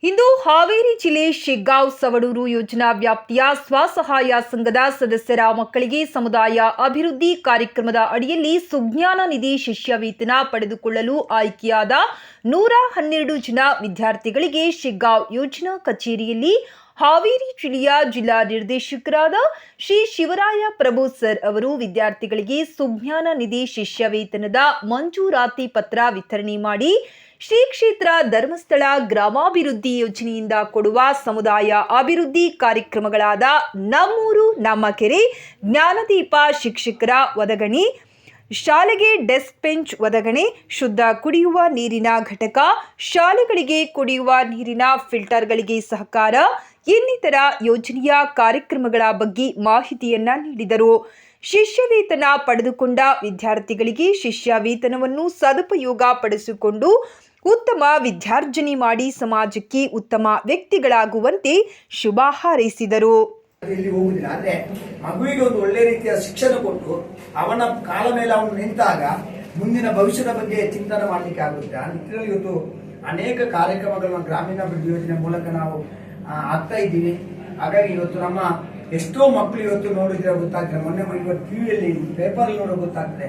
ಇಂದು ಹಾವೇರಿ ಜಿಲ್ಲೆ ಶಿಗ್ಗಾಂವ್ ಸವಣೂರು ಯೋಜನಾ ವ್ಯಾಪ್ತಿಯ ಸ್ವಸಹಾಯ ಸಂಘದ ಸದಸ್ಯರ ಮಕ್ಕಳಿಗೆ ಸಮುದಾಯ ಅಭಿವೃದ್ಧಿ ಕಾರ್ಯಕ್ರಮದ ಅಡಿಯಲ್ಲಿ ಸುಜ್ಞಾನ ನಿಧಿ ಶಿಷ್ಯವೇತನ ಪಡೆದುಕೊಳ್ಳಲು ಆಯ್ಕೆಯಾದ 112 ಜನ ವಿದ್ಯಾರ್ಥಿಗಳಿಗೆ ಶಿಗ್ಗಾಂವ್ ಯೋಜನಾ ಕಚೇರಿಯಲ್ಲಿ ಹಾವೇರಿ ಜಿಲ್ಲೆಯ ಜಿಲ್ಲಾ ನಿರ್ದೇಶಕರಾದ ಶ್ರೀ ಶಿವರಾಯ ಪ್ರಭು ಸರ್ ಅವರು ವಿದ್ಯಾರ್ಥಿಗಳಿಗೆ ಸುಜ್ಞಾನ ನಿಧಿ ಶಿಷ್ಯವೇತನದ ಮಂಜೂರಾತಿ ಪತ್ರ ವಿತರಣೆ ಮಾಡಿ ಶ್ರೀ ಕ್ಷೇತ್ರ ಧರ್ಮಸ್ಥಳ ಗ್ರಾಮಾಭಿವೃದ್ಧಿ ಯೋಜನೆಯಿಂದ ಕೊಡುವ ಸಮುದಾಯ ಅಭಿವೃದ್ಧಿ ಕಾರ್ಯಕ್ರಮಗಳಾದ ನಮ್ಮೂರು ನಮ್ಮ ಕೆರೆ, ಜ್ಞಾನದೀಪ ಶಿಕ್ಷಕರ ಒದಗಣೆ, ಶಾಲೆಗೆ ಡೆಸ್ಕ್ ಬೆಂಚ್ ಒದಗಣೆ, ಶುದ್ಧ ಕುಡಿಯುವ ನೀರಿನ ಘಟಕ, ಶಾಲೆಗಳಿಗೆ ಕುಡಿಯುವ ನೀರಿನ ಫಿಲ್ಟರ್ಗಳಿಗೆ ಸಹಕಾರ ಇನ್ನಿತರ ಯೋಜನೆಯ ಕಾರ್ಯಕ್ರಮಗಳ ಬಗ್ಗೆ ಮಾಹಿತಿಯನ್ನ ನೀಡಿದರು. ಶಿಷ್ಯವೇತನ ಪಡೆದುಕೊಂಡ ವಿದ್ಯಾರ್ಥಿಗಳಿಗೆ ಶಿಷ್ಯ ವೇತನವನ್ನು ಸದುಪಯೋಗ ಪಡಿಸಿಕೊಂಡು ಉತ್ತಮ ವಿದ್ಯಾರ್ಜನೆ ಮಾಡಿ ಸಮಾಜಕ್ಕೆ ಉತ್ತಮ ವ್ಯಕ್ತಿಗಳಾಗುವಂತೆ ಶುಭ ಹಾರೈಸಿದರು. ಅಂದ್ರೆ ಮಗುವಿಗೆ ಒಂದು ಒಳ್ಳೆ ರೀತಿಯ ಶಿಕ್ಷಣ ಕೊಟ್ಟು ಅವನ ಕಾಲ ಮೇಲೆ ಅವನು ನಿಂತಾಗ ಮುಂದಿನ ಭವಿಷ್ಯದ ಬಗ್ಗೆ ಚಿಂತನೆ ಮಾಡಲಿಕ್ಕೆ ಆಗುತ್ತೆ. ಆ ನಿಟ್ಟಿನಲ್ಲಿ ಇವತ್ತು ಅನೇಕ ಕಾರ್ಯಕ್ರಮಗಳನ್ನು ಗ್ರಾಮೀಣಾಭಿವೃದ್ಧಿ ಯೋಜನೆ ಮೂಲಕ ನಾವು ಆಗ್ತಾ ಇದ್ದೀವಿ. ಹಾಗಾಗಿ ಇವತ್ತು ನಮ್ಮ ಎಷ್ಟೋ ಮಕ್ಕಳು ಇವತ್ತು ನೋಡಿದ್ರೆ ಗೊತ್ತಾಗ್ತದೆ. ಮೊನ್ನೆ ಇವತ್ತು ಟಿವಿಯಲ್ಲಿ ಪೇಪರ್ ನೋಡೋ ಗೊತ್ತಾಗ್ತದೆ.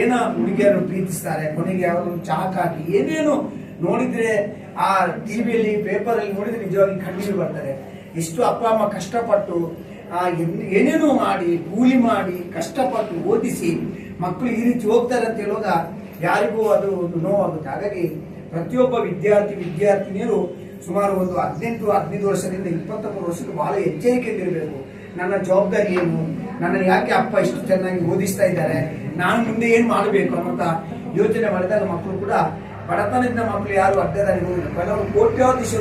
ಏನೋ ಹುಡುಗಿಯರು ಪ್ರೀತಿಸ್ತಾರೆ, ಕೊನೆಗೆ ಅವರು ಚಾಕ್ ಹಾಕಿ ಏನೇನು ನೋಡಿದ್ರೆ ಆ ಟಿವಿಯಲ್ಲಿ ಪೇಪರ್ ಅಲ್ಲಿ ನೋಡಿದ್ರೆ ನಿಜವಾಗಿ ಕಣ್ಣೀರು ಬರ್ತದೆ. ಎಷ್ಟು ಅಪ್ಪ ಅಮ್ಮ ಕಷ್ಟಪಟ್ಟು ಏನೇನೋ ಮಾಡಿ ಕೂಲಿ ಮಾಡಿ ಕಷ್ಟಪಟ್ಟು ಓದಿಸಿ ಮಕ್ಕಳು ಈ ರೀತಿ ಹೋಗ್ತಾರೆ ಅಂತ ಹೇಳುವಾಗ ಯಾರಿಗೂ ಅದು ಒಂದು ನೋವಾಗುತ್ತೆ. ಹಾಗಾಗಿ ಪ್ರತಿಯೊಬ್ಬ ವಿದ್ಯಾರ್ಥಿನಿಯರು ಸುಮಾರು ಒಂದು 18-15 ವರ್ಷದಿಂದ 23 ವರ್ಷಕ್ಕೆ ಬಹಳ ಎಚ್ಚರಿಕೆಯಿಂದಿರಬೇಕು. ನನ್ನ ಜವಾಬ್ದಾರಿ ಏನು, ನನ್ನನ್ನು ಯಾಕೆ ಅಪ್ಪ ಇಷ್ಟು ಚೆನ್ನಾಗಿ ಓದಿಸ್ತಾ ಇದ್ದಾರೆ, ನಾನು ಮುಂದೆ ಏನ್ ಮಾಡಬೇಕು ಅನ್ನೋಂತ ಯೋಚನೆ ಮಾಡಿದಾಗ ಮಕ್ಕಳು ಕೂಡ ಬಡತನದಿಂದ ಮಕ್ಕಳು ಯಾರು ಅಡ್ಡದಾರಿ ಹೋಗಿಲ್ಲ. ಕೆಲವರು ಕೋಟ್ಯಾಧೀಶ